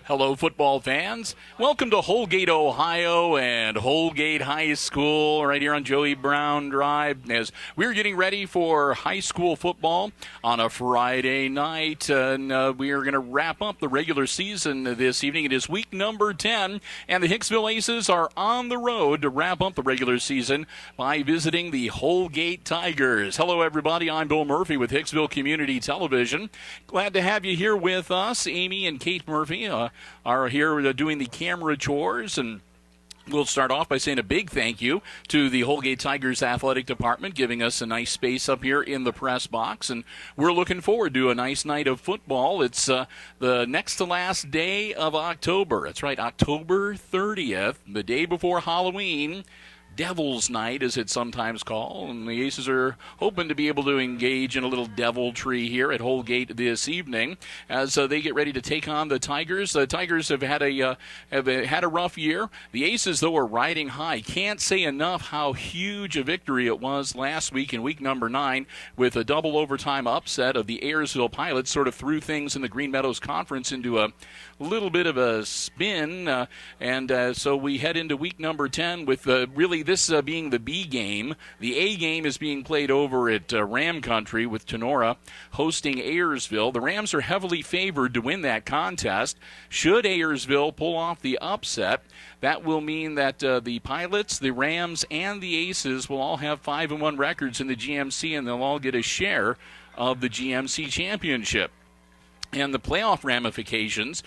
Hello, football fans. Welcome to Holgate, Ohio, and Holgate High School right here on Joey Brown Drive as we're getting ready for high school football on a Friday night. And we are going to wrap up the regular season this evening. It is week number 10, and the Hicksville Aces are on the road to wrap up the regular season by visiting the Holgate Tigers. Hello, everybody. I'm Bill Murphy with Hicksville Community Television. Glad to have you here with us. Amy and Kate Murphy are here doing the camera chores, and we'll start off by saying a big thank you to the Holgate Tigers Athletic Department, giving us a nice space up here in the press box, and we're looking forward to a nice night of football. It's the next to last day of October. That's right, October 30th, the day before Halloween. Devil's Night, as it's sometimes called, and the Aces are hoping to be able to engage in a little deviltry here at Holgate this evening as they get ready to take on the Tigers. The Tigers have had a rough year. The Aces, though, are riding high. Can't say enough how huge a victory it was last week in week number 9 with a double overtime upset of the Ayersville Pilots. Sort of threw things in the Green Meadows Conference into a little bit of a spin, and so we head into week number 10 with really this being the B game. The A game is being played over at Ram Country with Tenora hosting Ayersville. The Rams are heavily favored to win that contest. Should Ayersville pull off the upset, that will mean that the Pilots, the Rams, and the Aces will all have 5-1 records in the GMC, and they'll all get a share of the GMC championship. And the playoff ramifications,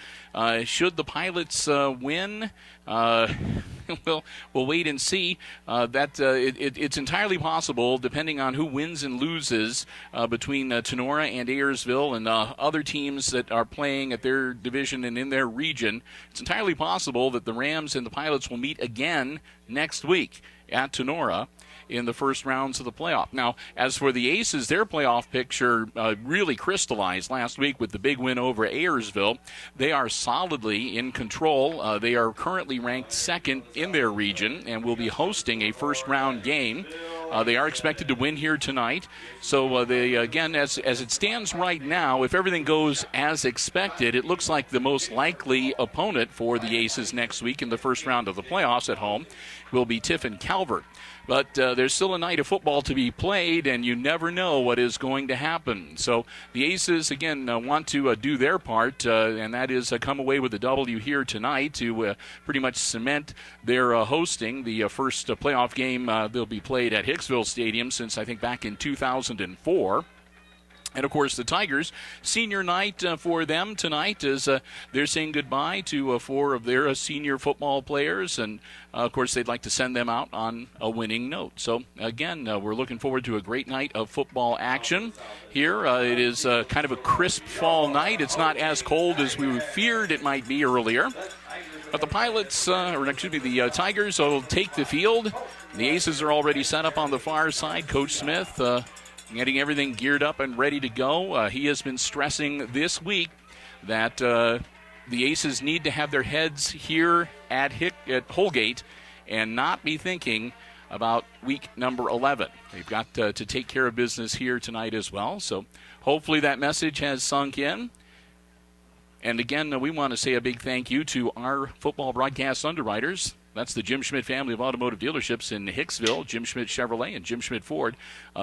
should the Pilots win, we'll wait and see. It's entirely possible, depending on who wins and loses between Tenora and Ayersville and other teams that are playing at their division and in their region. It's entirely possible that the Rams and the Pilots will meet again next week at Tenora in the first rounds of the playoff. Now, as for the Aces, their playoff picture really crystallized last week with the big win over Ayersville. They are solidly in control. They are currently ranked second in their region and will be hosting a first-round game. They are expected to win here tonight. So they, again, as it stands right now, if everything goes as expected, it looks like the most likely opponent for the Aces next week in the first round of the playoffs at home will be Tiffin Calvert. But there's still a night of football to be played, and you never know what is going to happen. So the Aces, again, want to do their part, and that is come away with a W here tonight to pretty much cement their hosting. The first playoff game they'll be played at Hicksville Stadium since, I think, back in 2004. And, of course, the Tigers, senior night for them tonight as they're saying goodbye to 4 of their senior football players. And, of course, they'd like to send them out on a winning note. So, again, we're looking forward to a great night of football action here. It is kind of a crisp fall night. It's not as cold as we feared it might be earlier. But the the Tigers will take the field. The Aces are already set up on the far side. Coach Smith getting everything geared up and ready to go. He has been stressing this week that the Aces need to have their heads here at Holgate and not be thinking about week number 11. They've got to take care of business here tonight as well. So hopefully that message has sunk in. And again, we want to say a big thank you to our football broadcast underwriters. That's the Jim Schmidt family of automotive dealerships in Hicksville, Jim Schmidt Chevrolet and Jim Schmidt Ford.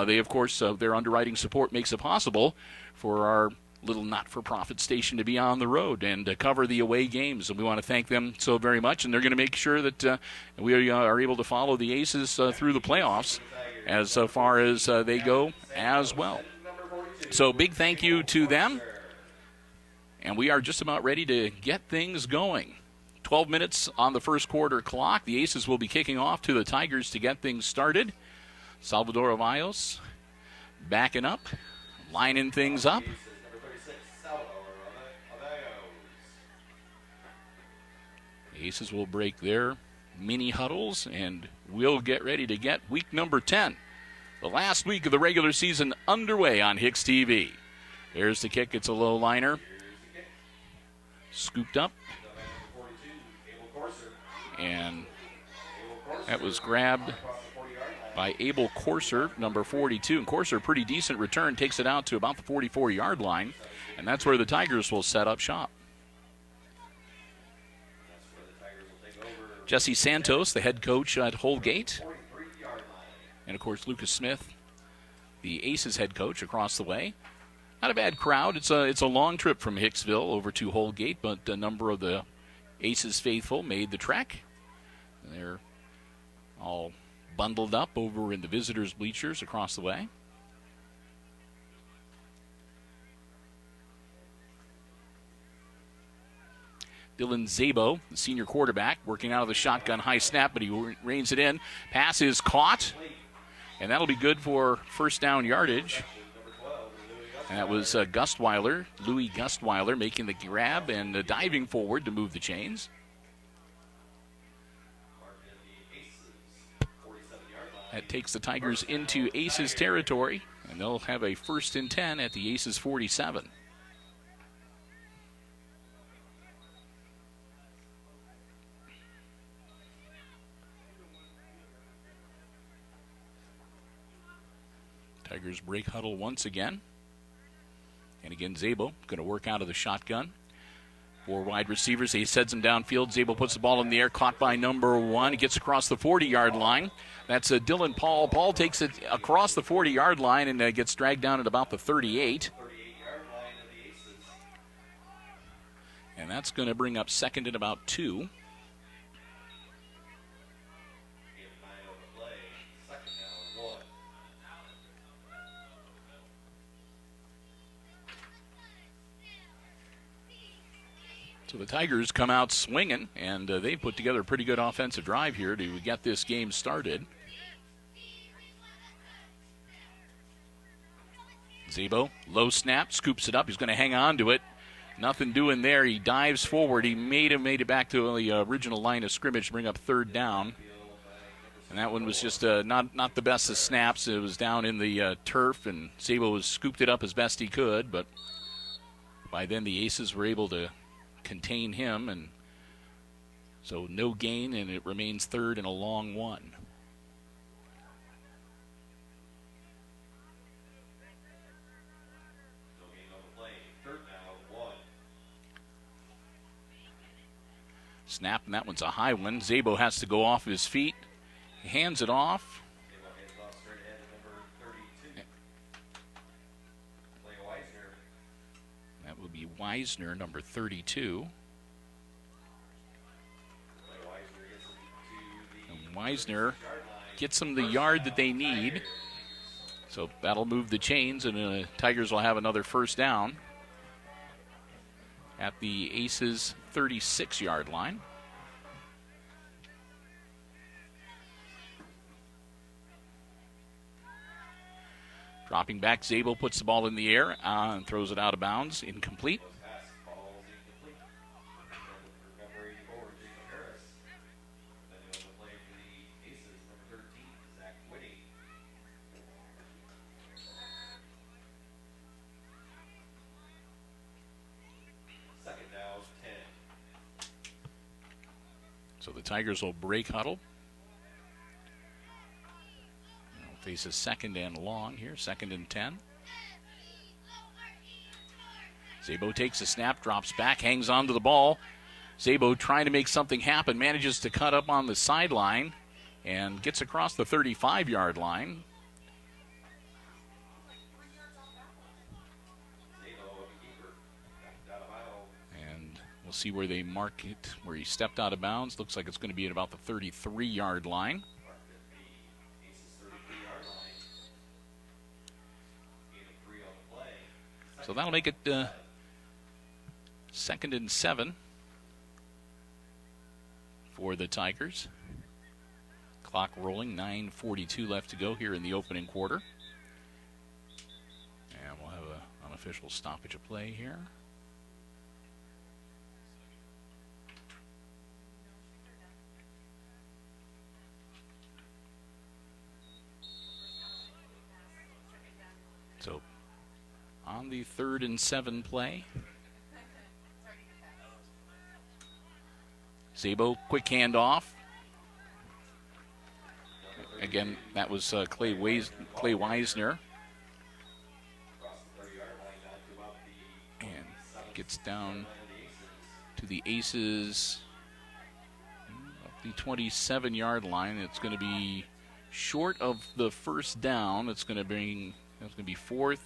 They, of course, their underwriting support makes it possible for our little not-for-profit station to be on the road and to cover the away games. And we want to thank them so very much. And they're going to make sure that we are able to follow the Aces through the playoffs as far as they go as well. So big thank you to them. And we are just about ready to get things going. 12 minutes on the first quarter clock. The Aces will be kicking off to the Tigers to get things started. Salvador Avios backing up, lining things up. The Aces will break their mini huddles, and we'll get ready to get week number 10. The last week of the regular season underway on HIX-TV. There's the kick. It's a low liner. Scooped up. And that was grabbed by Abel Corser, number 42. And Corser, pretty decent return, takes it out to about the 44-yard line. And that's where the Tigers will set up shop. Jesse Santos, the head coach at Holgate. And, of course, Lucas Smith, the Aces head coach, across the way. Not a bad crowd. It's a long trip from Hicksville over to Holgate, but a number of the Aces faithful made the trek. They're all bundled up over in the visitors' bleachers across the way. Dylan Szabo, the senior quarterback, working out of the shotgun, high snap, but he reins it in. Pass is caught, and that'll be good for first down yardage. And that was Louis Gustweiler, making the grab and diving forward to move the chains. That takes the Tigers into Aces territory, and they'll have a 1st and 10 at the Aces 47. Tigers break huddle once again. And again, Szabo going to work out of the shotgun. 4 wide receivers. He sends him downfield. Szabo puts the ball in the air, caught by number 1. He gets across the 40-yard line. That's Dylan Paul. Paul takes it across the 40-yard line and gets dragged down at about the 38. And that's going to bring up 2nd and about 2. So the Tigers come out swinging, and they put together a pretty good offensive drive here to get this game started. Szabo, low snap, scoops it up. He's going to hang on to it. Nothing doing there. He dives forward. He made it back to the original line of scrimmage to bring up 3rd down. And that one was just not the best of snaps. It was down in the turf, and Szabo scooped it up as best he could. But by then the Aces were able to contain him, and so no gain, and it remains 3rd and a long 1. Snap, and that one's a high one. Szabo has to go off his feet. He hands it off. That will be Weisner, number 32. And Weisner gets them the yard that they need. So that'll move the chains, and the Tigers will have another 1st down at the Aces 36-yard line. Dropping back, Szabo puts the ball in the air and throws it out of bounds, incomplete. So the Tigers will break huddle. Faces 2nd and long here, 2nd and 10. Szabo takes a snap, drops back, hangs on to the ball. Szabo trying to make something happen, manages to cut up on the sideline and gets across the 35-yard line. And we'll see where they mark it, where he stepped out of bounds. Looks like it's going to be at about the 33-yard line. So that'll make it 2nd and 7 for the Tigers. Clock rolling, 9:42 left to go here in the opening quarter. official stoppage of play here. So on the 3rd and 7 play. Zabo, quick handoff. Again, that was Clay Weisner. And gets down to the Aces up the 27-yard line. It's going to be short of the first down. It's going to be fourth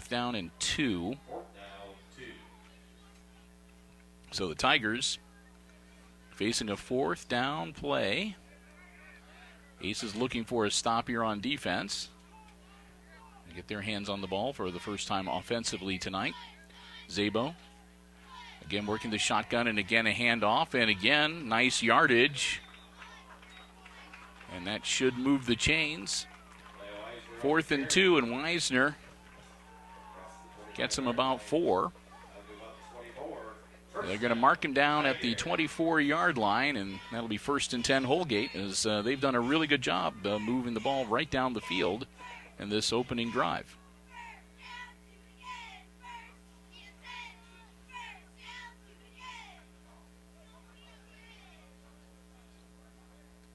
down and 2. So the Tigers facing a 4th down play. Aces looking for a stop here on defense. They get their hands on the ball for the first time offensively tonight. Zabo again working the shotgun, and again a handoff, and again nice yardage. And that should move the chains. 4th and 2, and Weisner gets him about 4. They're going to mark him down at the 24-yard line, and that'll be 1st and 10 Holgate, as they've done a really good job moving the ball right down the field in this opening drive.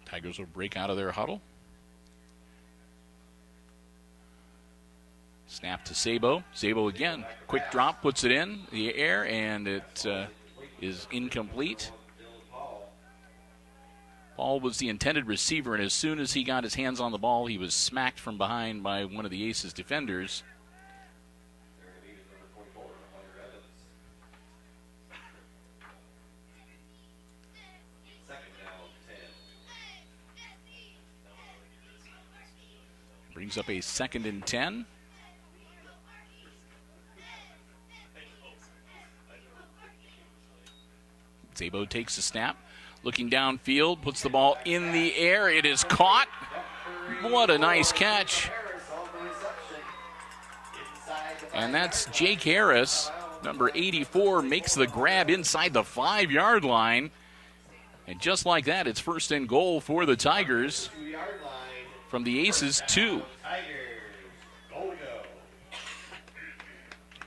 Tigers will break out of their huddle. Snap to Zabo. Zabo again. Quick drop, puts it in the air, and it is incomplete. Paul was the intended receiver, and as soon as he got his hands on the ball, he was smacked from behind by one of the Aces defenders. Brings up a 2nd and 10. Zabo takes the snap, looking downfield, puts the ball in the air. It is caught. What a nice catch. And that's Jake Harris, number 84, makes the grab inside the 5-yard line. And just like that, it's 1st and goal for the Tigers from the Aces 2.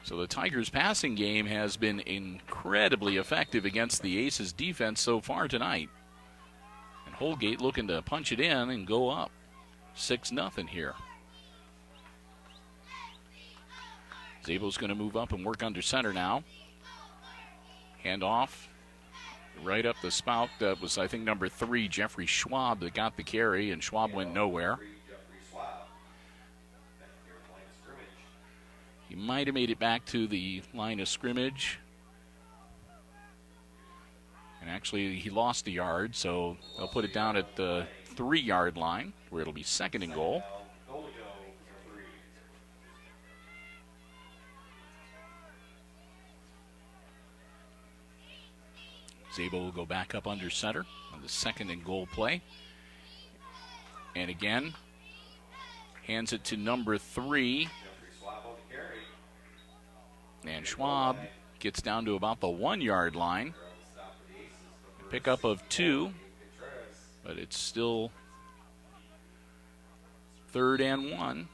So the Tigers' passing game has been incredibly effective against the Aces defense so far tonight. And Holgate looking to punch it in and go up 6-0 here. Zabo's going to move up and work under center now. Hand off right up the spout. That was, I think, number 3, Jeffrey Schwab, that got the carry, and Schwab went nowhere. He might have made it back to the line of scrimmage. And actually, he lost a yard, so they'll put it down at the 3-yard line, where it'll be 2nd and goal. Zabo will go back up under center on the 2nd and goal play. And again, hands it to number 3. And Schwab gets down to about the 1-yard line. Pickup of 2, but it's still 3rd and 1.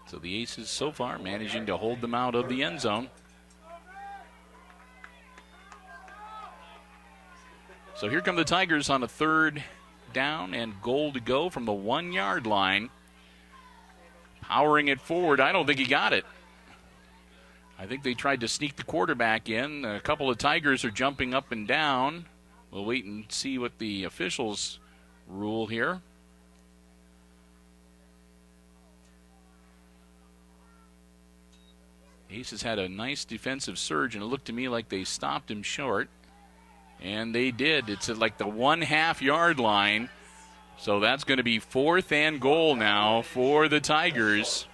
So the Aces so far managing to hold them out of the end zone. So here come the Tigers on a 3rd down and goal to go from the 1-yard line. Powering it forward. I don't think he got it. I think they tried to sneak the quarterback in. A couple of Tigers are jumping up and down. We'll wait and see what the officials rule here. Aces had a nice defensive surge, and it looked to me like they stopped him short. And they did. It's at like the 1/2-yard line. So that's going to be 4th and goal now for the Tigers.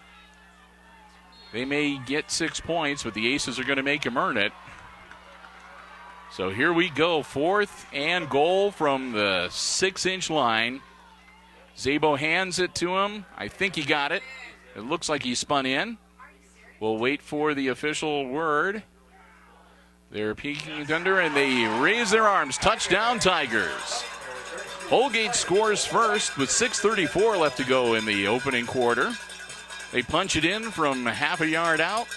They may get 6 points, but the Aces are going to make them earn it. So here we go, 4th and goal from the 6-inch line. Zabo hands it to him. I think he got it. It looks like he spun in. We'll wait for the official word. They're peeking under, and they raise their arms. Touchdown, Tigers. Holgate scores first with 6:34 left to go in the opening quarter. They punch it in from half a yard out.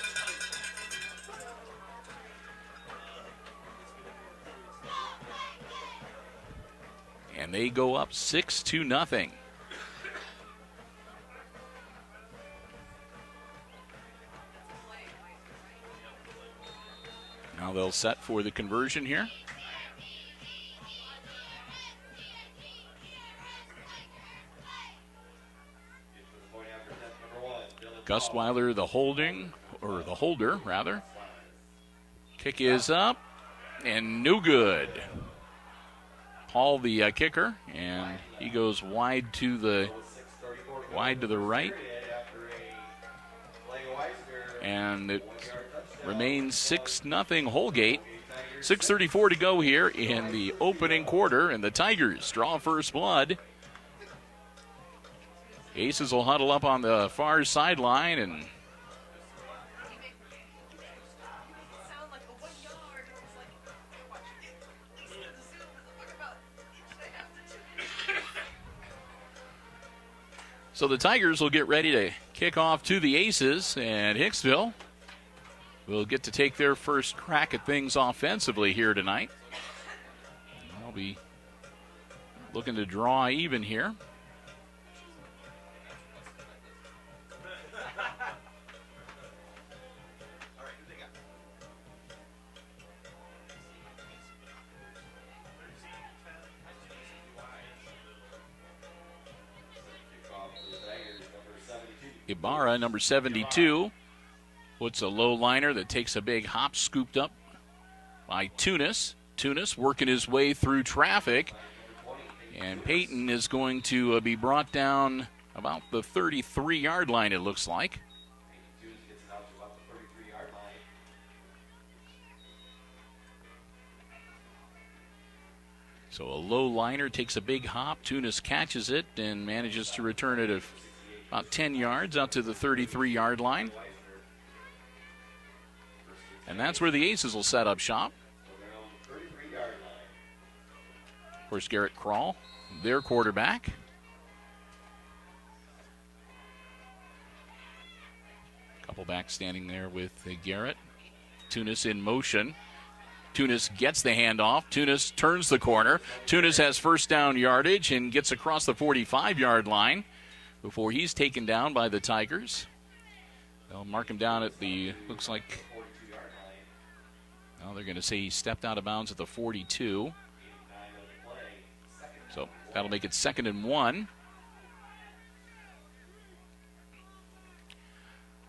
And they go up 6-0. Now they'll set for the conversion here. Gustweiler, the holder, rather. Kick is up, and no good. Paul, the kicker, and he goes wide to the right. And it remains 6-0 Holgate. 6:34 to go here in the opening quarter, and the Tigers draw first blood. Aces will huddle up on the far sideline, and so the Tigers will get ready to kick off to the Aces, and Hicksville will get to take their first crack at things offensively here tonight. They'll be looking to draw even here. Ibarra, number 72, puts a low liner that takes a big hop, scooped up by Tunis. Tunis working his way through traffic, and Peyton is going to be brought down about the 33-yard line, it looks like. So a low liner takes a big hop. Tunis catches it and manages to return it about 10 yards out to the 33-yard line. And that's where the Aces will set up shop. Of course, Garrett Krall, their quarterback. Couple back standing there with Garrett. Tunis in motion. Tunis gets the handoff. Tunis turns the corner. Tunis has first down yardage and gets across the 45-yard line before he's taken down by the Tigers. They'll mark him down at the, looks like, well, they're going to say he stepped out of bounds at the 42. So that'll make it 2nd and 1.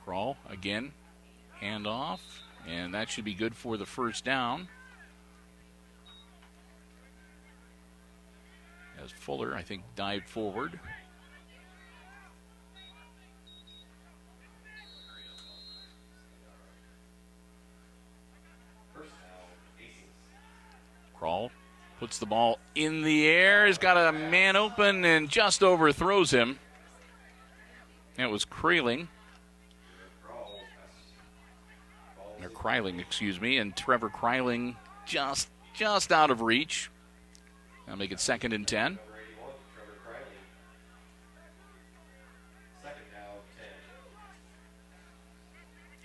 Krall again, handoff, and that should be good for the first down. As Fuller, I think, dived forward. Krall puts the ball in the air. He's got a man open and just overthrows him. That was Kryling, excuse me, and Trevor Kryling just out of reach. That'll make it 2nd and 10.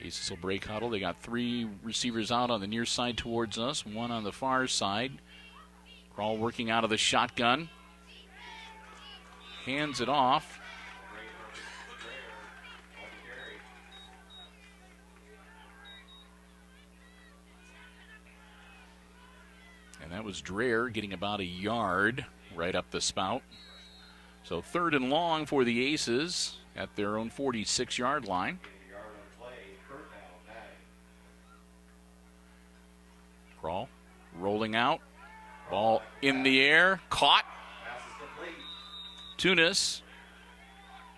Aces will break huddle. They got 3 receivers out on the near side towards us, 1 on the far side. Krall working out of the shotgun. Hands it off. And that was Dreher getting about a yard right up the spout. So 3rd and long for the Aces at their own 46-yard line. Krall rolling out. Ball in the air. Caught. Tunis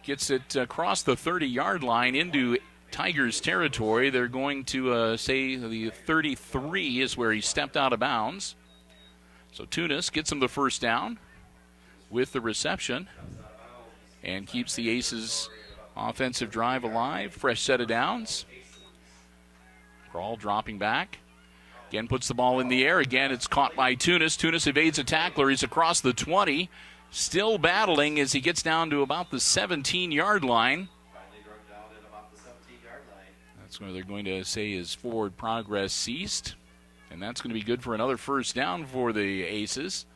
gets it across the 30-yard line into Tigers territory. They're going to say the 33 is where he stepped out of bounds. So Tunis gets him the first down with the reception and keeps the Aces offensive drive alive. Fresh set of downs. Kroll dropping back. Again, puts the ball in the air. Again, it's caught by Tunis. Tunis evades a tackler. He's across the 20. Still battling as he gets down to about the 17-yard line. That's where they're going to say his forward progress ceased. And that's going to be good for another first down for the Aces.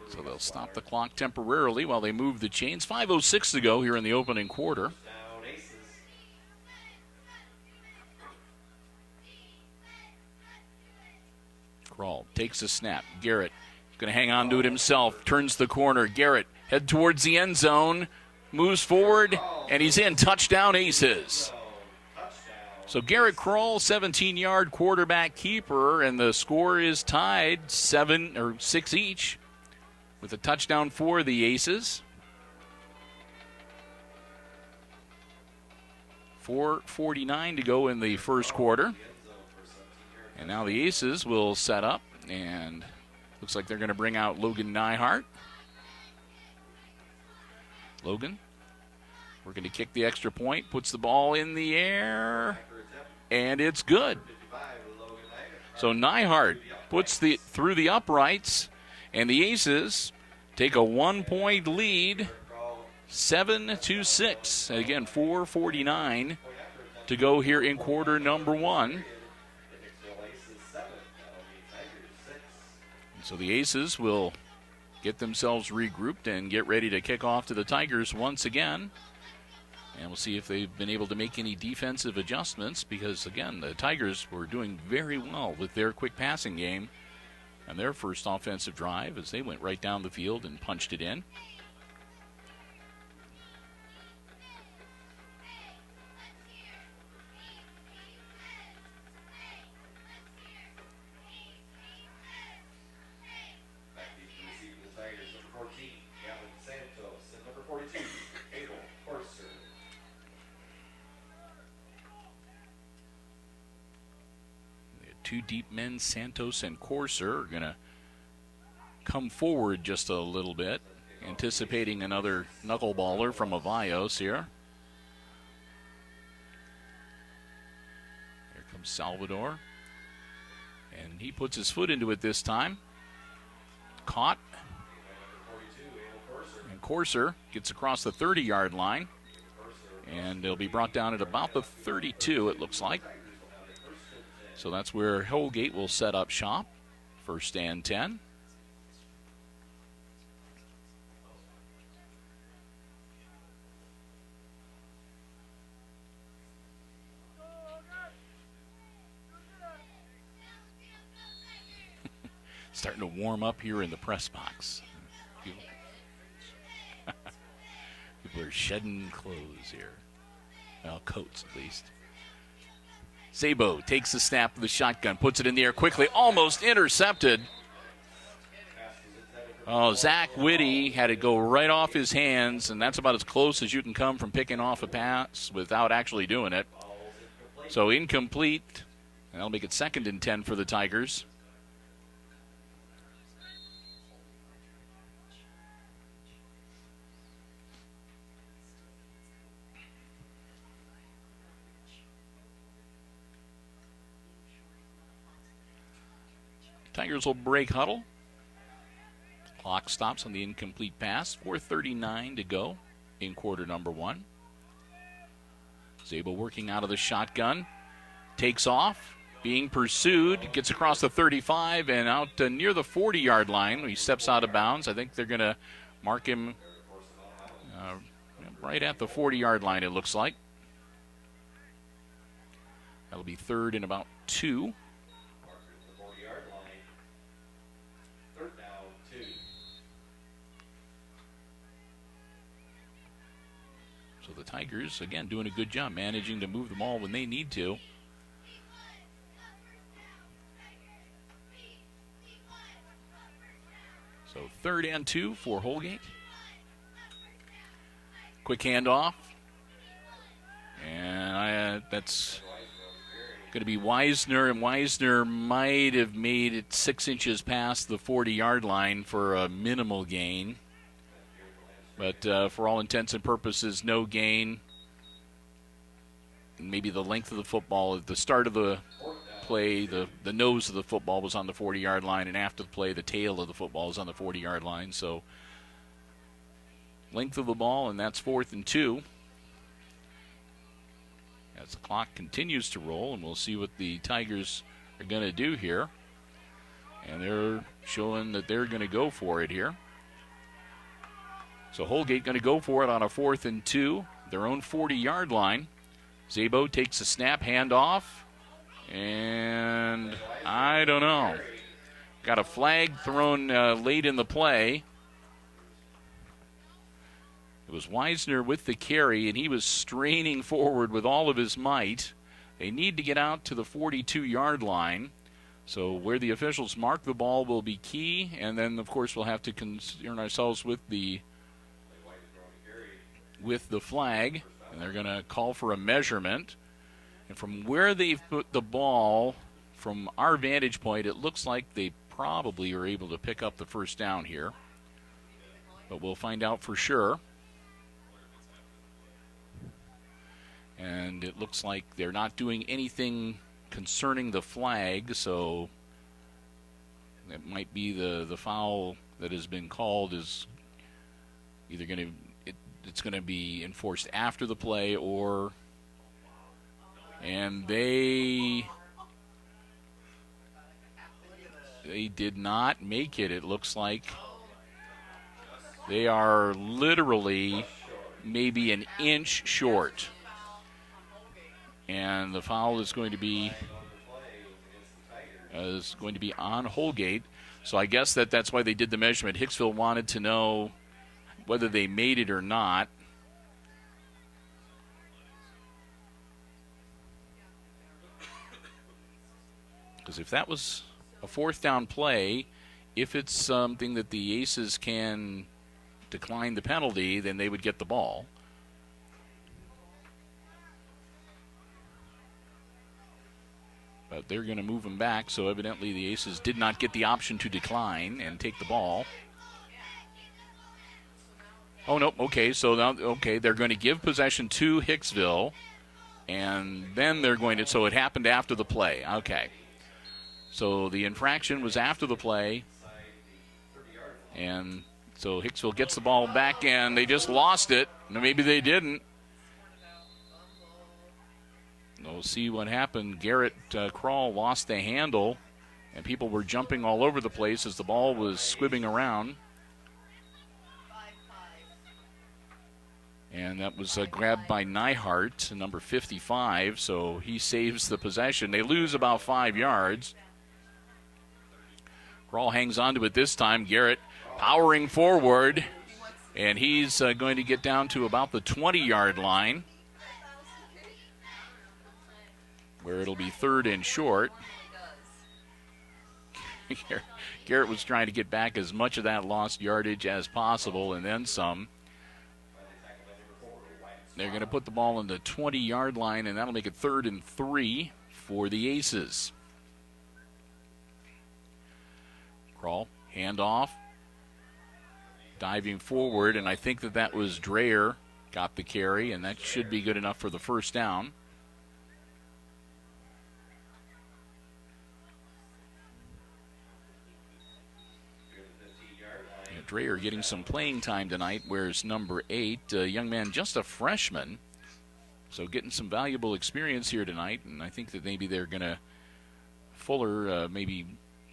So they'll stop the clock temporarily while they move the chains. 5:06 to go here in the opening quarter. Kroll takes a snap. Garrett going to hang on to it himself. Turns the corner. Garrett head towards the end zone. Moves forward, and he's in. Touchdown, Aces. So Garrett Kroll, 17-yard quarterback keeper, and the score is tied 6 each with a touchdown for the Aces. 4:49 to go in the first quarter. And now the Aces will set up, and looks like they're going to bring out Logan Nyhart. Logan, we're going to kick the extra point, puts the ball in the air, and it's good. So Nyhart puts through the uprights, and the Aces take a 1-point lead, 7-6. And again, 4:49 to go here in quarter number one. So the Aces will get themselves regrouped and get ready to kick off to the Tigers once again. And we'll see if they've been able to make any defensive adjustments because, again, the Tigers were doing very well with their quick passing game and their first offensive drive as they went right down the field and punched it in. Two deep men, Santos and Corser, are going to come forward just a little bit, anticipating another knuckleballer from Avios here. Here comes Salvador. And he puts his foot into it this time. Caught. And Corser gets across the 30-yard line. And they'll be brought down at about the 32, it looks like. So that's where Holgate will set up shop. First and 10. Starting to warm up here in the press box. People are shedding clothes here. Well, coats at least. Szabo takes the snap of the shotgun, puts it in the air quickly, almost intercepted. Oh, Zach Whitty had it go right off his hands, and that's about as close as you can come from picking off a pass without actually doing it. So incomplete, and that'll make it 2nd and 10 for the Tigers. Tigers will break huddle. Clock stops on the incomplete pass. 4:39 to go in quarter number one. Szabo working out of the shotgun. Takes off. Being pursued. Gets across the 35 and out near the 40-yard line. He steps out of bounds. I think they're going to mark him right at the 40-yard line, it looks like. That'll be 3rd and about 2. So the Tigers, again, doing a good job managing to move the ball when they need to. So 3rd and 2 for Holgate. Quick handoff. And that's going to be Wisner, and Wisner might have made it 6 inches past the 40-yard line for a minimal gain. But for all intents and purposes, no gain. Maybe the length of the football at the start of the play, the nose of the football was on the 40-yard line, and after the play, the tail of the football is on the 40-yard line. So length of the ball, and that's 4th and 2. As the clock continues to roll, and we'll see what the Tigers are going to do here. And they're showing that they're going to go for it here. So Holgate going to go for it on a 4th and 2, their own 40-yard line. Szabo takes a snap, handoff, and I don't know. Got a flag thrown late in the play. It was Wisner with the carry, and he was straining forward with all of his might. They need to get out to the 42-yard line. So where the officials mark the ball will be key, and then, of course, we'll have to concern ourselves with the flag, and they're going to call for a measurement. And from where they've put the ball, from our vantage point, it looks like they probably are able to pick up the first down here. But we'll find out for sure. And it looks like they're not doing anything concerning the flag, so it might be the foul that has been called is either going to it's going to be enforced after the play, or and they did not make it. It looks like they are literally maybe an inch short. And the foul is going to be on Holgate. So I guess that's why they did the measurement. Hicksville wanted to know whether they made it or not. Because if that was a 4th down play, if it's something that the Aces can decline the penalty, then they would get the ball. But they're going to move him back, so evidently the Aces did not get the option to decline and take the ball. Oh, no, okay, so now, they're going to give possession to Hicksville, and then they're going to, so it happened after the play. Okay. So the infraction was after the play, and so Hicksville gets the ball back, and they just lost it. Maybe they didn't. We'll see what happened. Garrett Krall lost the handle, and people were jumping all over the place as the ball was squibbing around. And that was grabbed by Neihart, number 55, so he saves the possession. They lose about 5 yards. Krall hangs on to it this time. Garrett powering forward, and he's going to get down to about the 20-yard line, where it'll be 3rd and short. Garrett was trying to get back as much of that lost yardage as possible and then some. They're going to put the ball on the 20-yard line, and that'll make it 3rd and 3 for the Aces. Krall, handoff, diving forward, and I think that was Dreyer got the carry, and that should be good enough for the first down. Dreyer getting some playing time tonight, whereas number 8, a young man, just a freshman, so getting some valuable experience here tonight, and I think that maybe they're going to, Fuller might be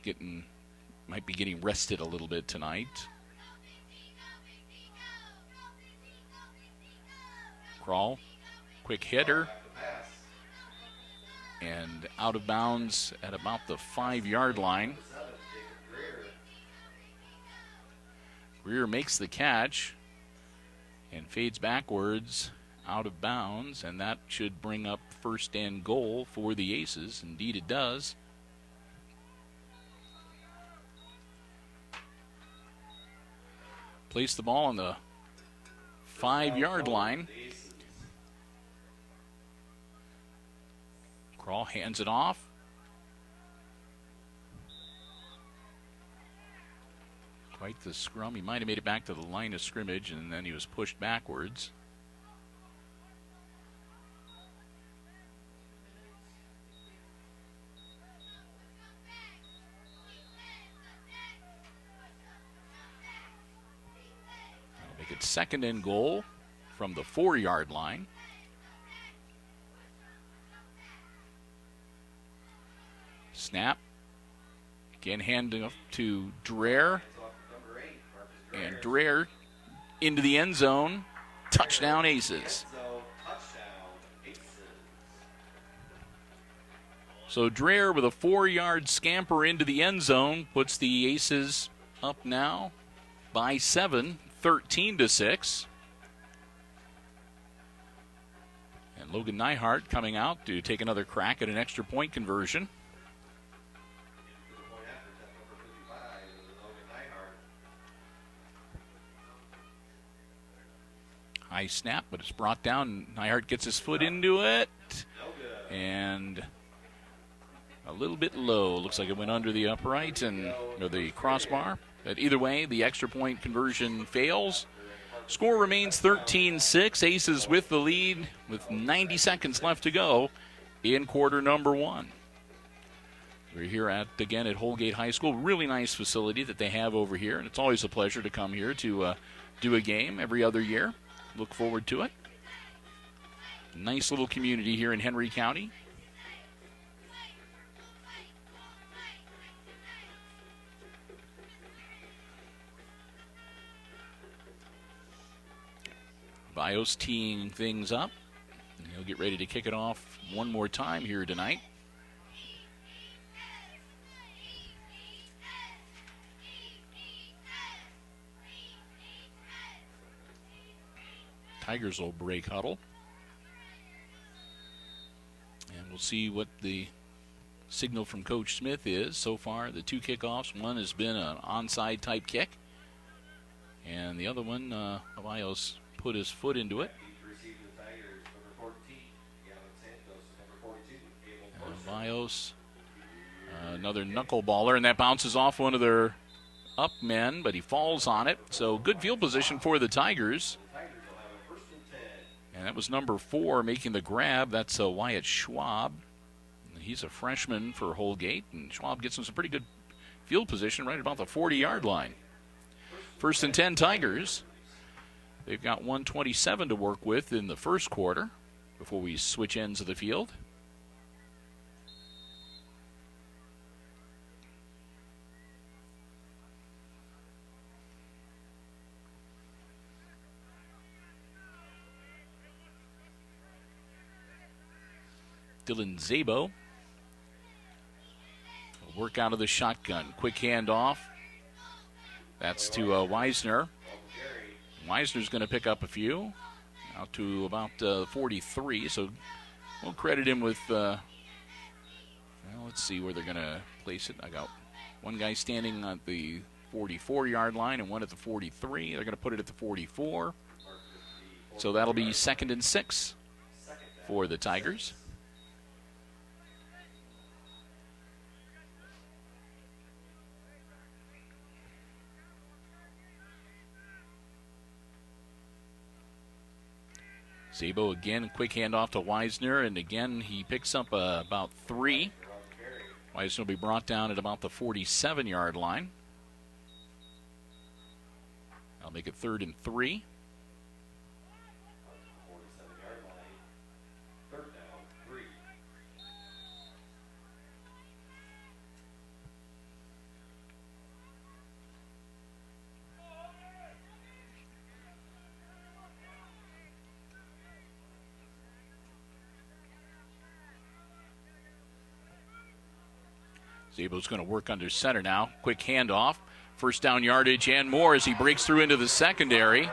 getting rested a little bit tonight. Krall, quick hitter, and out of bounds at about the 5-yard line. Greer makes the catch and fades backwards out of bounds, and that should bring up 1st and goal for the Aces. Indeed it does. Place the ball on the 5-yard line. Krall hands it off. Quite the scrum. He might have made it back to the line of scrimmage, and then he was pushed backwards. That'll make it 2nd and goal from the 4-yard line. Snap. Again, handing off to Dreher. And Dreher into the end zone. Touchdown, Aces. So Dreher with a 4-yard scamper into the end zone puts the Aces up now by 7, 13-6. And Logan Neihart coming out to take another crack at an extra point conversion. High snap, but it's brought down. Neihart gets his foot into it. And a little bit low. Looks like it went under the upright or the crossbar. But either way, the extra point conversion fails. Score remains 13-6. Aces with the lead with 90 seconds left to go in quarter number 1. We're here at Holgate High School. Really nice facility that they have over here. And it's always a pleasure to come here to do a game every other year. Look forward to it. Nice little community here in Henry County. Bios teeing things up. And he'll get ready to kick it off one more time here tonight. Tigers will break huddle. And we'll see what the signal from Coach Smith is. So far, the 2 kickoffs, one has been an onside type kick. And the other one, Avios put his foot into it. Avios, another knuckleballer, and that bounces off one of their up men, but he falls on it. So good field position for the Tigers. And that was number 4 making the grab. That's Wyatt Schwab. He's a freshman for Holgate, and Schwab gets him some pretty good field position right about the 40-yard line. 1st and 10 Tigers. They've got 1:27 to work with in the first quarter before we switch ends of the field. Dylan Zabo will work out of the shotgun. Quick handoff. That's to Weisner. Weisner's going to pick up a few. Out to about 43. So we'll credit him with, let's see where they're going to place it. I got one guy standing at the 44-yard line and one at the 43. They're going to put it at the 44. So that'll be 2nd and 6 for the Tigers. Zabo again, quick handoff to Weisner, and again he picks up about 3. Weisner will be brought down at about the 47-yard line. I'll make it 3rd and 3. Zabo's going to work under center now. Quick handoff. 1st down yardage and more as he breaks through into the secondary.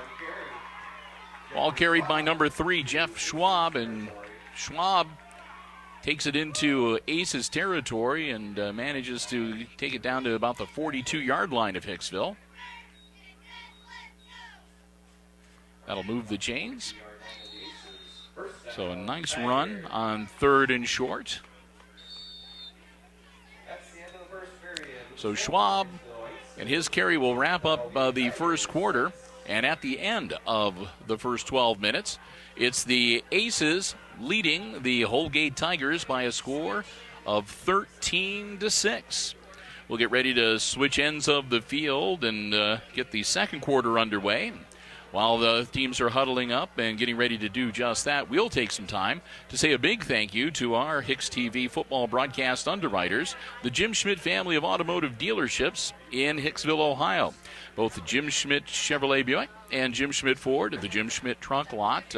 Ball carried by number 3, Jeff Schwab, and Schwab takes it into Aces territory and manages to take it down to about the 42-yard line of Hicksville. That'll move the chains. So a nice run on 3rd and short. So Schwab And his carry will wrap up the first quarter. And at the end of the first 12 minutes, it's the Aces leading the Holgate Tigers by a score of 13-6. We'll get ready to switch ends of the field and get the second quarter underway. While the teams are huddling up and getting ready to do just that, we'll take some time to say a big thank you to our HIX-TV football broadcast underwriters, the Jim Schmidt family of automotive dealerships in Hicksville, Ohio. Both the Jim Schmidt Chevrolet Buick and Jim Schmidt Ford, the Jim Schmidt trunk lot,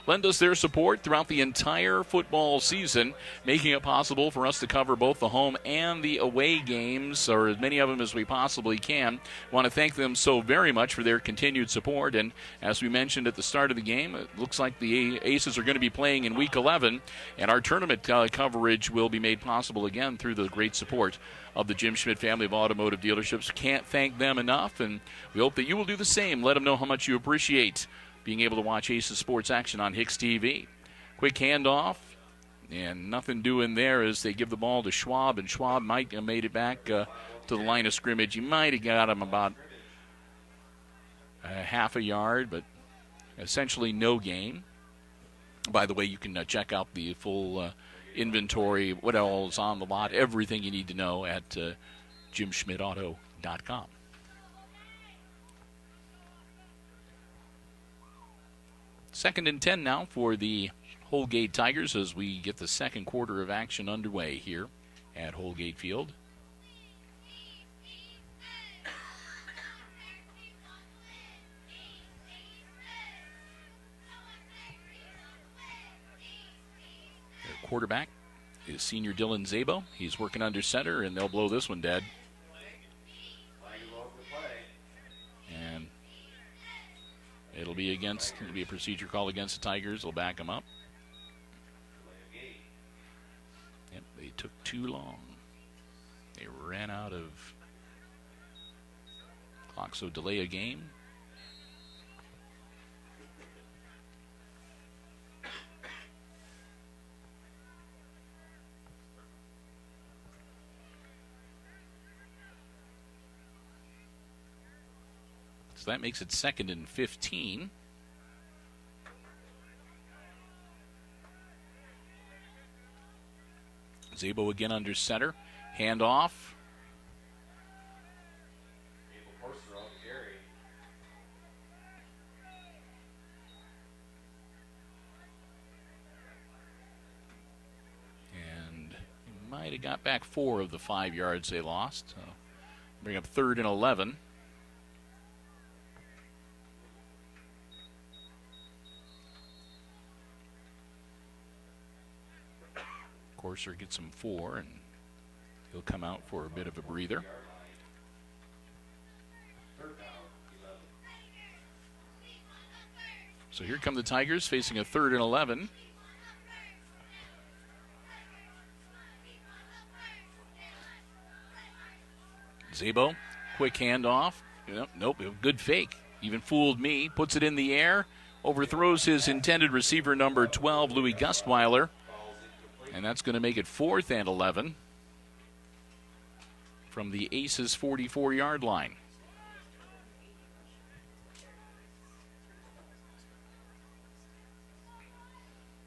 lend us their support throughout the entire football season, making it possible for us to cover both the home and the away games, or as many of them as we possibly can. I want to thank them so very much for their continued support. And as we mentioned at the start of the game, it looks like the Aces are going to be playing in Week 11, and our tournament coverage will be made possible again through the great support of the Jim Schmidt family of automotive dealerships. Can't thank them enough, and we hope that you will do the same. Let them know how much you appreciate being able to watch Aces sports action on HIX-TV. Quick handoff, and nothing doing there as they give the ball to Schwab, and Schwab might have made it back to the line of scrimmage. He might have got him about half a yard, but essentially no gain. By the way, you can check out the full inventory, what all is on the lot, everything you need to know at jimschmidtauto.com. Second and 10 now for the Holgate Tigers as we get the second quarter of action underway here at Holgate Field. Their quarterback is senior Dylan Zabo. He's working under center, and they'll blow this one dead. And it'll be a procedure call against the Tigers. They'll back them up. Yep, they took too long. They ran out of clock, so delay a game. So that makes it second and 15. Zabo again under center. Handoff. And he might have got back 4 of the 5 yards they lost. So bring up third and 11. Corser gets him 4, and he'll come out for a bit of a breather. So here come the Tigers facing a third and 11. Zabo, quick handoff. Nope, good fake. Even fooled me. Puts it in the air. Overthrows his intended receiver, number 12, Louis Gustweiler. And that's going to make it 4th and 11 from the Aces 44-yard line.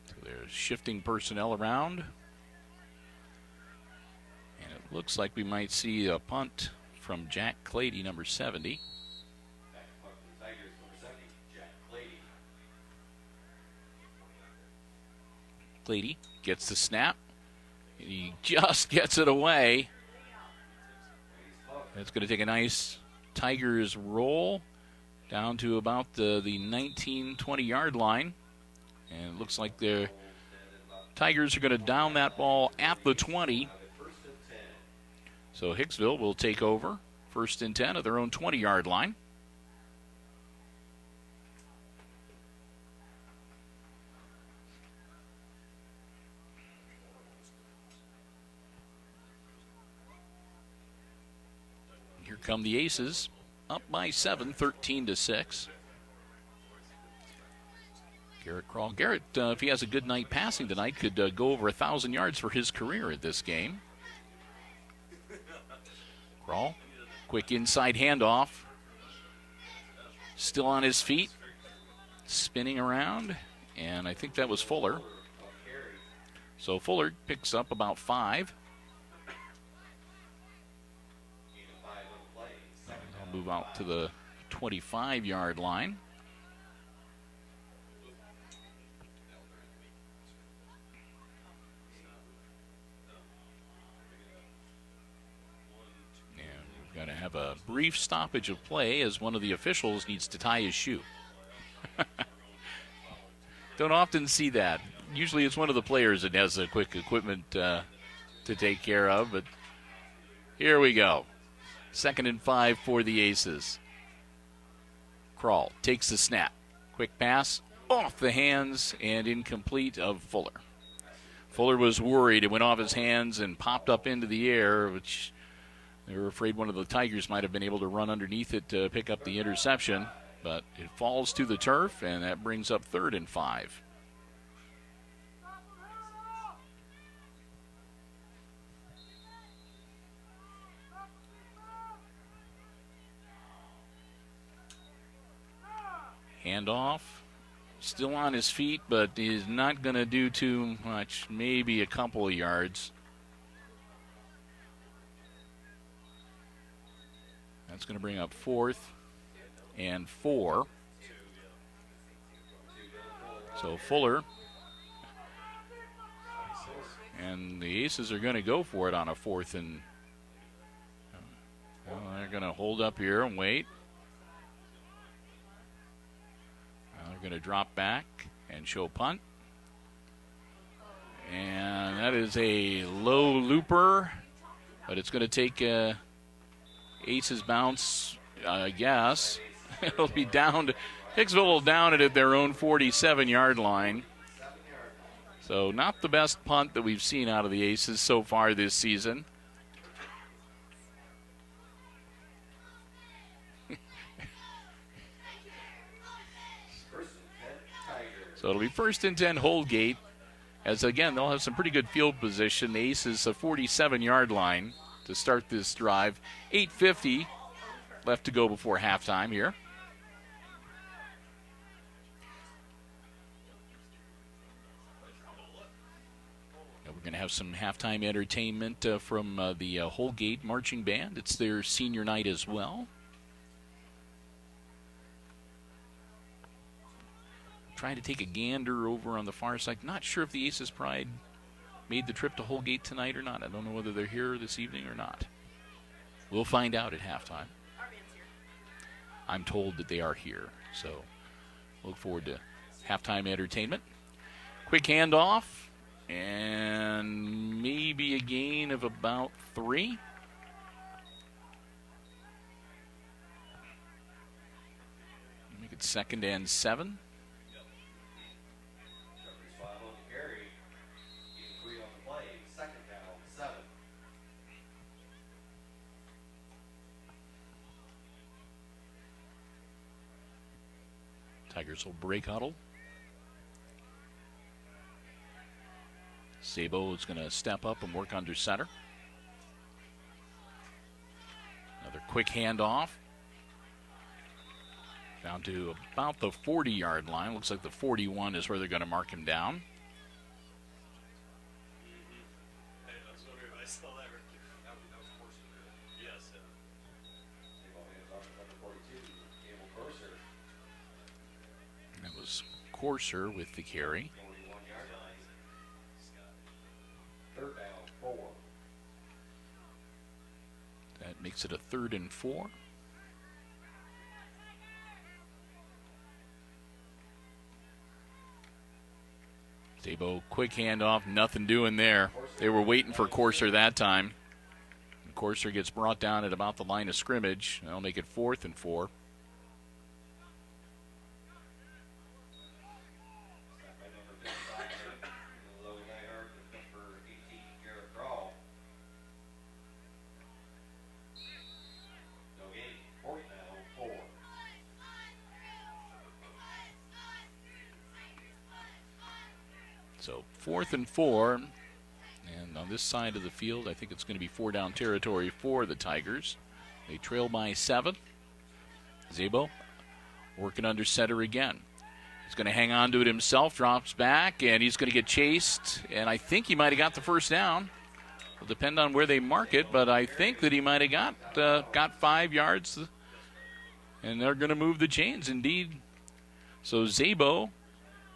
So they're shifting personnel around. And it looks like we might see a punt from Jack Clady, number 70. Clady gets the snap. He just gets it away. It's going to take a nice Tigers roll down to about the 19, 20-yard line. And it looks like the Tigers are going to down that ball at the 20. So Hicksville will take over 1st and 10 at their own 20-yard line. Here come the Aces, up by 7, 13-6. Garrett Krall. Garrett, if he has a good night passing tonight, could go over 1,000 yards for his career at this game. Krall Quick inside handoff. Still on his feet. Spinning around. And I think that was Fuller. So Fuller picks up about 5. I'll move out to the 25-yard line. And we've got to have a brief stoppage of play as one of the officials needs to tie his shoe. Don't often see that. Usually it's one of the players that has the quick equipment to take care of, but here we go. 2nd and 5 for the Aces. Crawl takes the snap. Quick pass off the hands and incomplete of Fuller. Fuller was worried. It went off his hands and popped up into the air, which they were afraid one of the Tigers might have been able to run underneath it to pick up the interception. But it falls to the turf, and that brings up 3rd and 5. Handoff. Still on his feet, but he's not going to do too much. Maybe a couple of yards. That's going to bring up 4th and 4. So Fuller. And the Aces are going to go for it on a 4th and... Well, they're going to hold up here and wait. They're going to drop back and show punt. And that is a low looper, but it's going to take Aces bounce, I guess. It'll be down to Hicksville will down it at their own 47-yard line. So not the best punt that we've seen out of the Aces so far this season. So it'll be 1st and 10 Holgate, as again, they'll have some pretty good field position. The Aces a 47-yard line to start this drive. 8:50 left to go before halftime here. Now we're going to have some halftime entertainment from the Holgate Marching Band. It's their senior night as well. Trying to take a gander over on the far side. Not sure if the Aces Pride made the trip to Holgate tonight or not. I don't know whether they're here this evening or not. We'll find out at halftime. I'm told that they are here, so look forward to halftime entertainment. Quick handoff, and maybe a gain of about 3. Make it 2nd and 7. Tigers will break huddle. Sabo is going to step up and work under center. Another quick handoff. Down to about the 40-yard line. Looks like the 41 is where they're going to mark him down. Courser with the carry. That makes it a 3rd and 4. Sabo, quick handoff, nothing doing there. They were waiting for Courser that time. And Courser gets brought down at about the line of scrimmage. That'll make it 4th and 4. So 4th and 4, and on this side of the field, I think it's going to be 4-down territory for the Tigers. They trail by 7. Zabo working under center again. He's going to hang on to it himself, drops back, and he's going to get chased. And I think he might have got the first down. It'll depend on where they mark it, but I think that he might have got 5 yards. And they're going to move the chains, indeed. So Zabo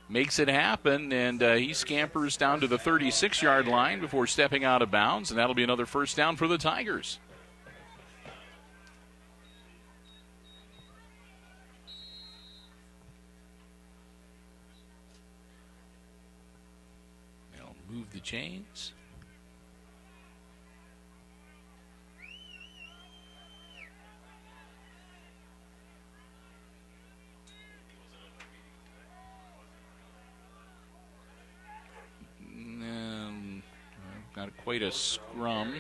makes it happen, and he scampers down to the 36-yard line before stepping out of bounds, and that'll be another first down for the Tigers. They'll move the chains. Not quite a scrum.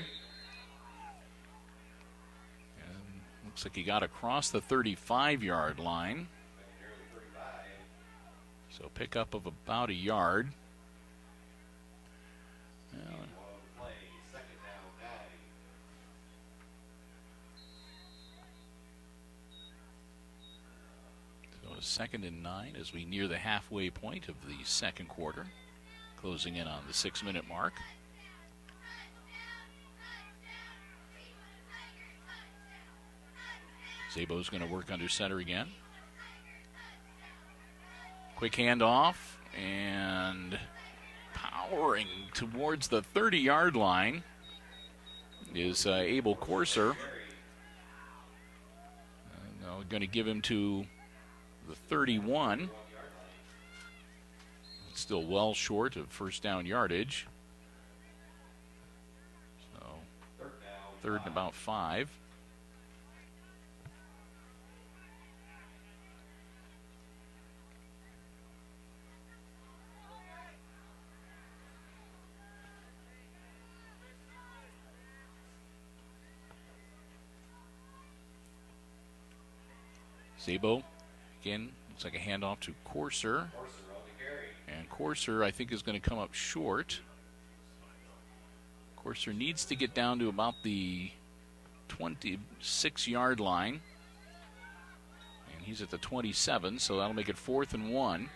And looks like he got across the 35-yard line. So pickup of about a yard. So a 2nd and 9 as we near the halfway point of the second quarter. Closing in on the 6-minute mark. Zabo's going to work under center again. Quick handoff and powering towards the 30-yard line is Abel Corser. Now we're going to give him to the 31. It's still well short of first down yardage. So 3rd and about 5. Zabo, again, looks like a handoff to Corser. And Corser, I think, is going to come up short. Corser needs to get down to about the 26-yard line. And he's at the 27, so that'll make it 4th and 1.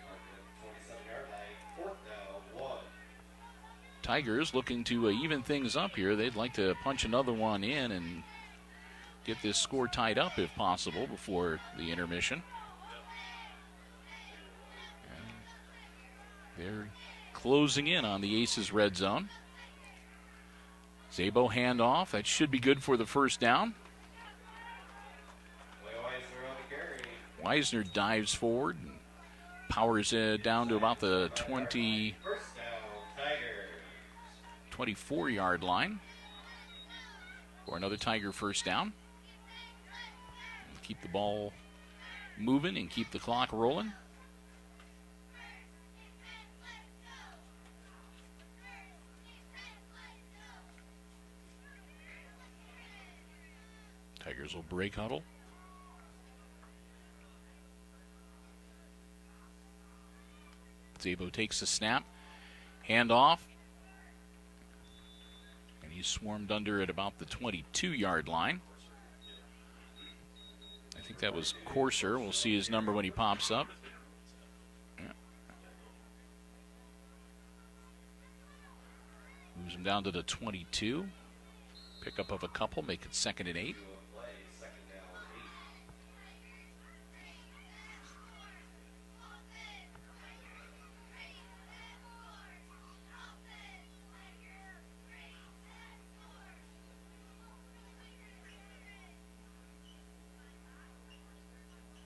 Tigers looking to even things up here. They'd like to punch another one in and get this score tied up if possible before the intermission. And they're closing in on the Aces red zone. Zabo handoff. That should be good for the first down. Weisner dives forward and powers down to about the 24-yard line for another Tiger first down. Keep the ball moving and keep the clock rolling. Tigers will break huddle. Zabo takes the snap. Handoff. And he's swarmed under at about the 22-yard line. I think that was Corser. We'll see his number when he pops up. Yeah. Moves him down to the 22. Pickup of a couple, make it 2nd and 8.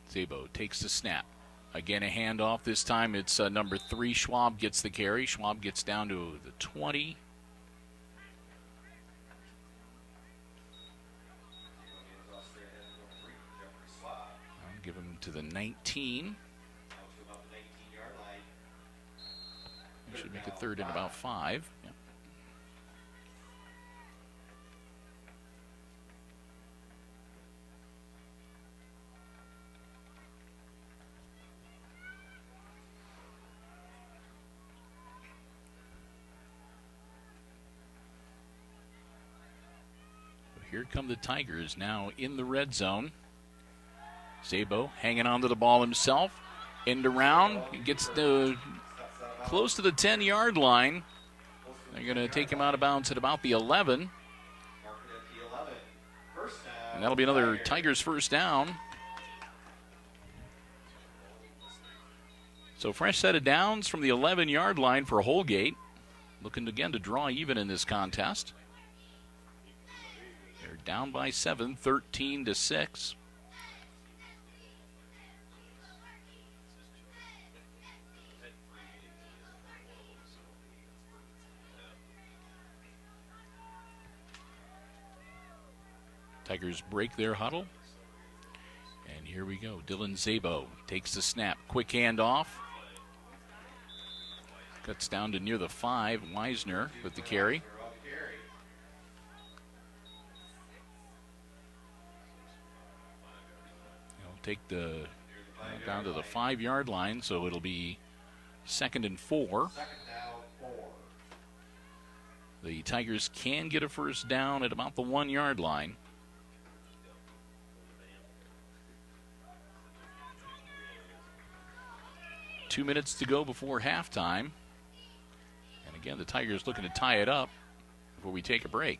Zabo takes the snap. Again, a handoff. This time it's number 3. Schwab gets the carry. Schwab gets down to the 20. I'll give him to the 19. We should make it 3rd and about 5. Yep. Here come the Tigers now in the red zone. Szabo hanging on to the ball himself. End around. He gets close to the 10-yard line. They're going to take him out of bounds at about the 11. And that'll be another Tigers first down. So fresh set of downs from the 11-yard line for Holgate. Looking again to draw even in this contest. They're down by 7, 13-6. Tigers break their huddle. And here we go. Dylan Szabo takes the snap. Quick handoff. Cuts down to near the 5. Weisner with the carry. He'll take the down to the 5-yard line, so it'll be 2nd and 4. The Tigers can get a first down at about the 1-yard line. Two minutes to go before halftime. And again, the Tigers looking to tie it up before we take a break.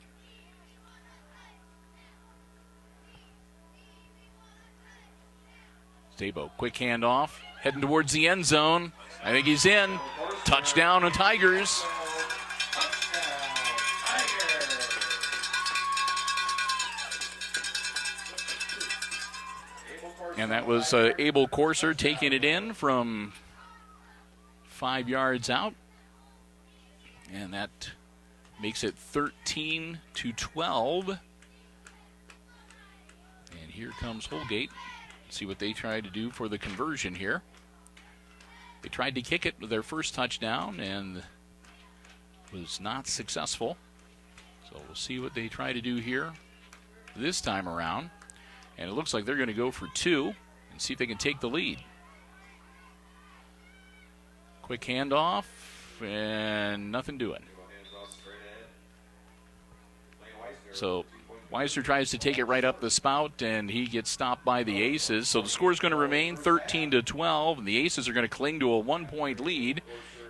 Szabo, quick handoff, heading towards the end zone. I think he's in. Touchdown on Tigers. And that was Abel Corser taking it in from 5 yards out. And that makes it 13-12. And here comes Holgate. See what they try to do for the conversion here. They tried to kick it with their first touchdown and was not successful. So we'll see what they try to do here this time around. And it looks like they're going to go for 2 and see if they can take the lead. Quick handoff and nothing doing. So Weisner tries to take it right up the spout, and he gets stopped by the Aces. So the score is going to remain 13-12, and the Aces are going to cling to a 1-point lead,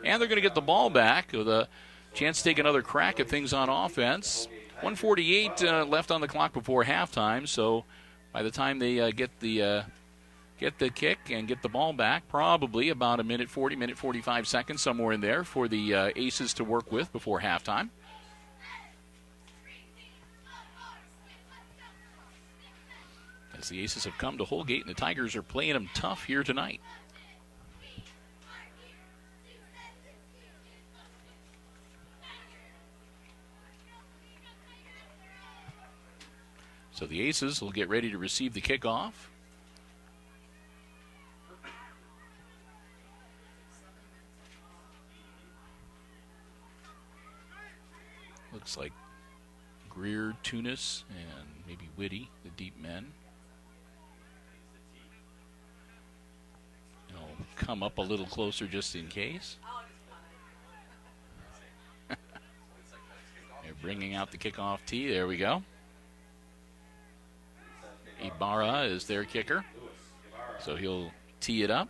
and they're going to get the ball back with a chance to take another crack at things on offense. 1:48 left on the clock before halftime, so by the time they get the kick and get the ball back, probably about a minute 45 seconds, somewhere in there for the Aces to work with before halftime. As the Aces have come to Holgate, and the Tigers are playing them tough here tonight. So the Aces will get ready to receive the kickoff. Looks like Greer, Tunis, and maybe Whitty, the deep men. They'll come up a little closer just in case. They're bringing out the kickoff tee. There we go. Ibarra is their kicker, so he'll tee it up.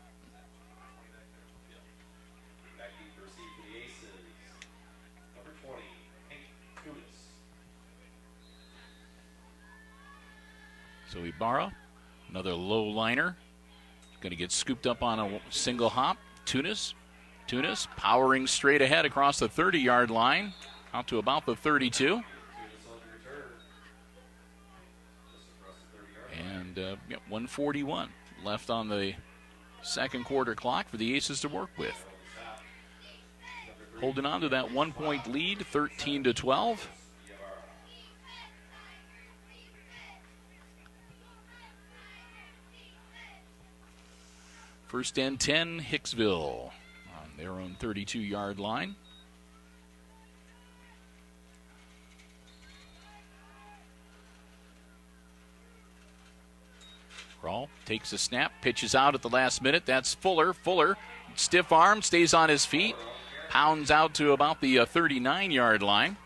So Ibarra, another low liner, going to get scooped up on a single hop. Tunis powering straight ahead across the 30-yard line, out to about the 32. And 1:41 left on the second quarter clock for the Aces to work with. Holding on to that 1-point lead, 13-12. First and 10, Hicksville on their own 32-yard line. Rawl takes a snap, pitches out at the last minute. That's Fuller. Fuller, stiff arm, stays on his feet, pounds out to about the 39-yard line.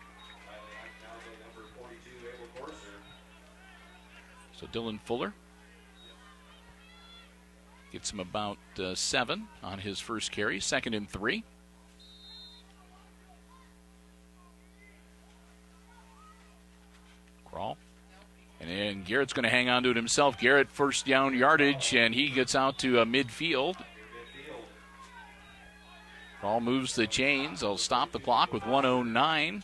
So Dylan Fuller gets him about 7 on his first carry. 2nd and 3. Crawl. And then Garrett's going to hang on to it himself. Garrett, first down yardage, and he gets out to midfield. Crawl moves the chains. They'll stop the clock with 1:09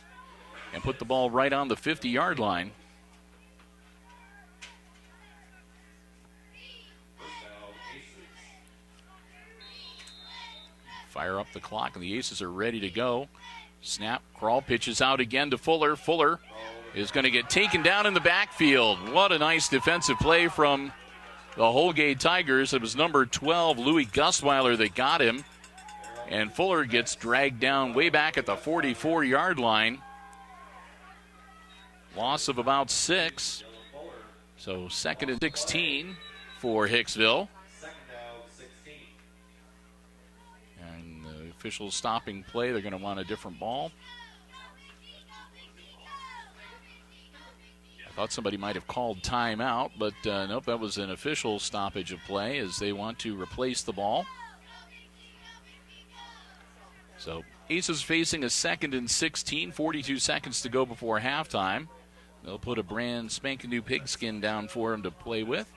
and put the ball right on the 50-yard line. Fire up the clock, and the Aces are ready to go. Snap, Crawl pitches out again to Fuller. Fuller is going to get taken down in the backfield. What a nice defensive play from the Holgate Tigers. It was number 12, Louis Gustweiler, that got him. And Fuller gets dragged down way back at the 44-yard line. Loss of about 6. So 2nd and 16 for Hicksville. And the officials stopping play. They're going to want a different ball. I thought somebody might have called timeout, but nope, that was an official stoppage of play as they want to replace the ball. So Aces facing a 2nd and 16, 42 seconds to go before halftime. They'll put a brand spanking new pigskin down for him to play with.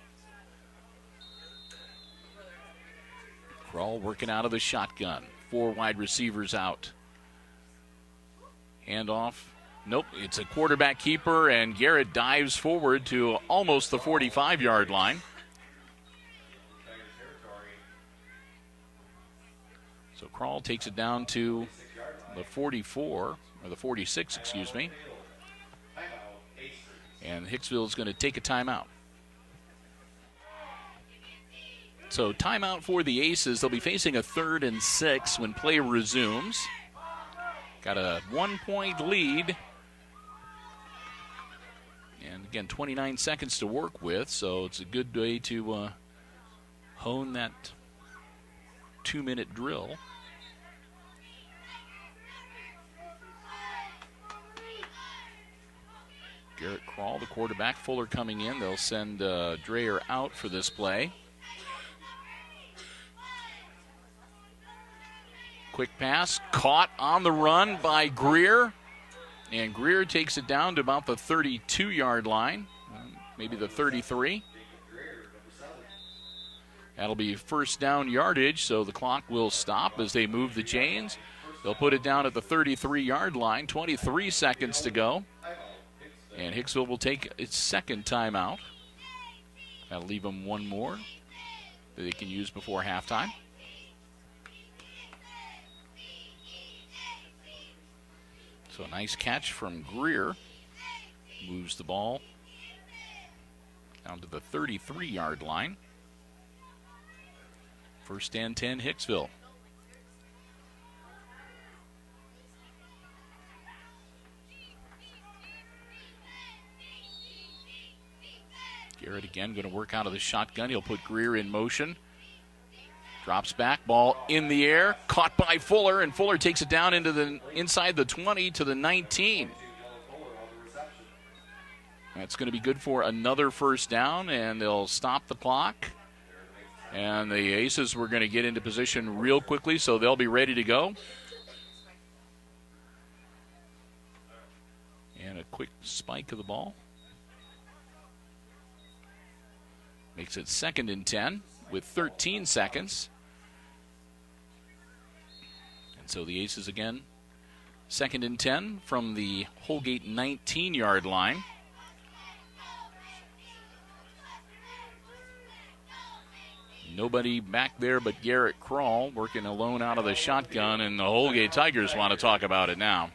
Crawl working out of the shotgun. 4 wide receivers out. Handoff. Nope, it's a quarterback keeper, and Garrett dives forward to almost the 45-yard line. So Crawl takes it down to the 44, or the 46, excuse me. And Hicksville is going to take a timeout. So timeout for the Aces. They'll be facing a 3rd and 6 when play resumes. Got a 1-point lead. And again, 29 seconds to work with, so it's a good way to hone that 2-minute drill. Garrett Crawl, the quarterback. Fuller coming in. They'll send Dreyer out for this play. Quick pass, caught on the run by Greer. And Greer takes it down to about the 32-yard line, maybe the 33. That'll be first down yardage, so the clock will stop as they move the chains. They'll put it down at the 33-yard line, 23 seconds to go. And Hicksville will take its 2nd timeout. That'll leave them 1 more that they can use before halftime. So a nice catch from Greer. Moves the ball down to the 33-yard line. First and 10, Hicksville. Garrett again going to work out of the shotgun. He'll put Greer in motion. Drops back, ball in the air, caught by Fuller, and Fuller takes it down into the inside the 20 to the 19. That's going to be good for another first down, and they'll stop the clock. And the Aces were going to get into position real quickly, so they'll be ready to go. And a quick spike of the ball. Makes it 2nd and 10 with 13 seconds. And so the Aces again, 2nd and 10 from the Holgate 19-yard line. Nobody back there but Garrett Crawl working alone out of the shotgun, and the Holgate Tigers want to talk about it now.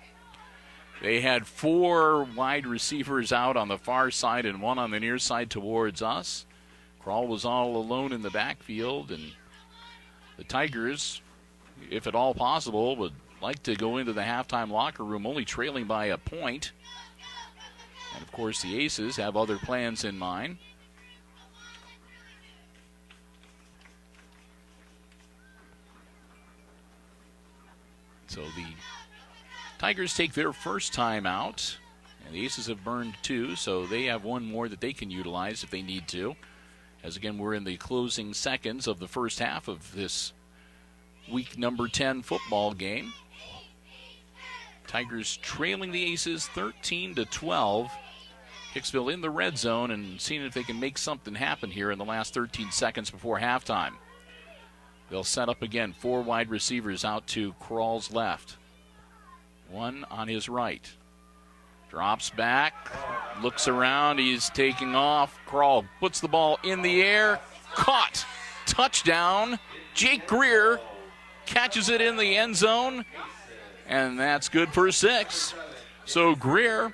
They had 4 wide receivers out on the far side and 1 on the near side towards us. Crawl was all alone in the backfield, and the Tigers, if at all possible, would like to go into the halftime locker room only trailing by a point. And, of course, the Aces have other plans in mind. So the Tigers take their first time out, And the Aces have burned 2, so they have one more that they can utilize if they need to. As again, we're in the closing seconds of the first half of this week number 10 football game. Tigers trailing the Aces 13-12. Hicksville in the red zone and seeing if they can make something happen here in the last 13 seconds before halftime. They'll set up again. 4 wide receivers out to Krall's left. 1 on his right. Drops back, looks around, he's taking off. Krall puts the ball in the air, caught. Touchdown. Jake Greer catches it in the end zone, and that's good for 6. So Greer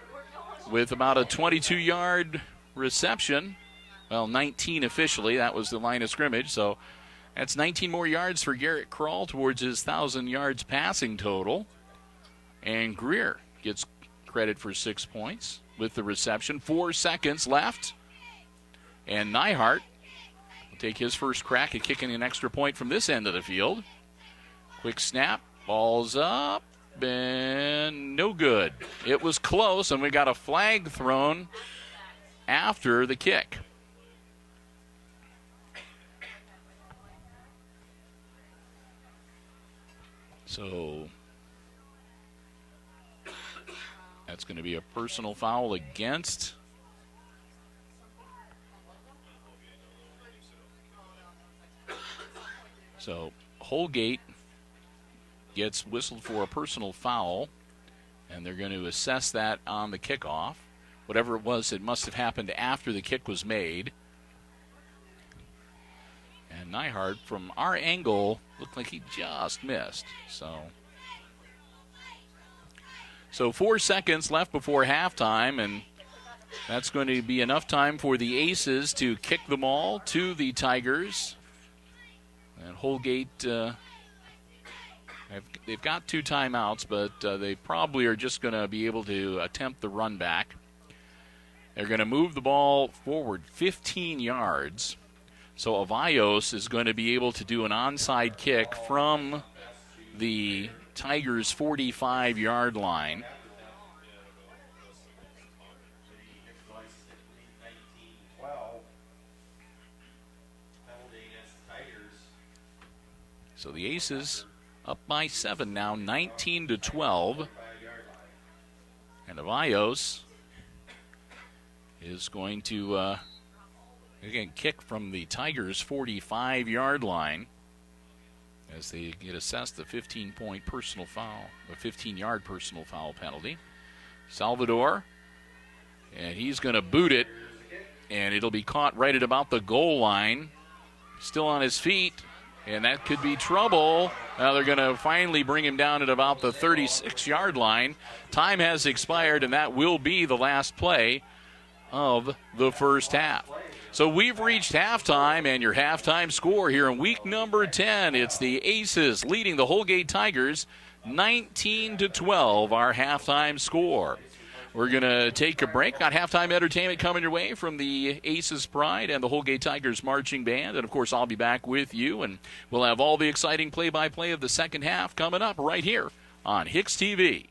with about a 22-yard reception. Well, 19 officially. That was the line of scrimmage. So that's 19 more yards for Garrett Krall towards his 1,000 yards passing total. And Greer gets credit for 6 points with the reception. 4 seconds left. And Nyhart will take his first crack at kicking an extra point from this end of the field. Quick snap. Ball's up. And no good. It was close, and we got a flag thrown after the kick. So that's going to be a personal foul against Holgate gets whistled for a personal foul, and they're going to assess that on the kickoff. Whatever it was, it must have happened after the kick was made. And Nyhart, from our angle, looked like he just missed. So 4 seconds left before halftime, and that's going to be enough time for the Aces to kick the ball to the Tigers. And Holgate, they've got 2 timeouts, but they probably are just going to be able to attempt the run back. They're going to move the ball forward 15 yards. So Avios is going to be able to do an onside kick from the Tigers' 45-yard line. So the Aces up by 7 now, 19-12. And Avios is going to, again, kick from the Tigers' 45-yard line as they get assessed the 15-point personal foul, a 15-yard personal foul penalty. Salvador, and he's going to boot it, and it'll be caught right at about the goal line. Still on his feet. And that could be trouble. Now they're going to finally bring him down at about the 36-yard line. Time has expired, and that will be the last play of the first half. So we've reached halftime, and your halftime score here in week number 10. It's the Aces leading the Holgate Tigers 19-12, our halftime score. We're going to take a break. Got halftime entertainment coming your way from the Aces Pride and the Holgate Tigers Marching Band. And, of course, I'll be back with you, and we'll have all the exciting play-by-play of the second half coming up right here on HIX-TV.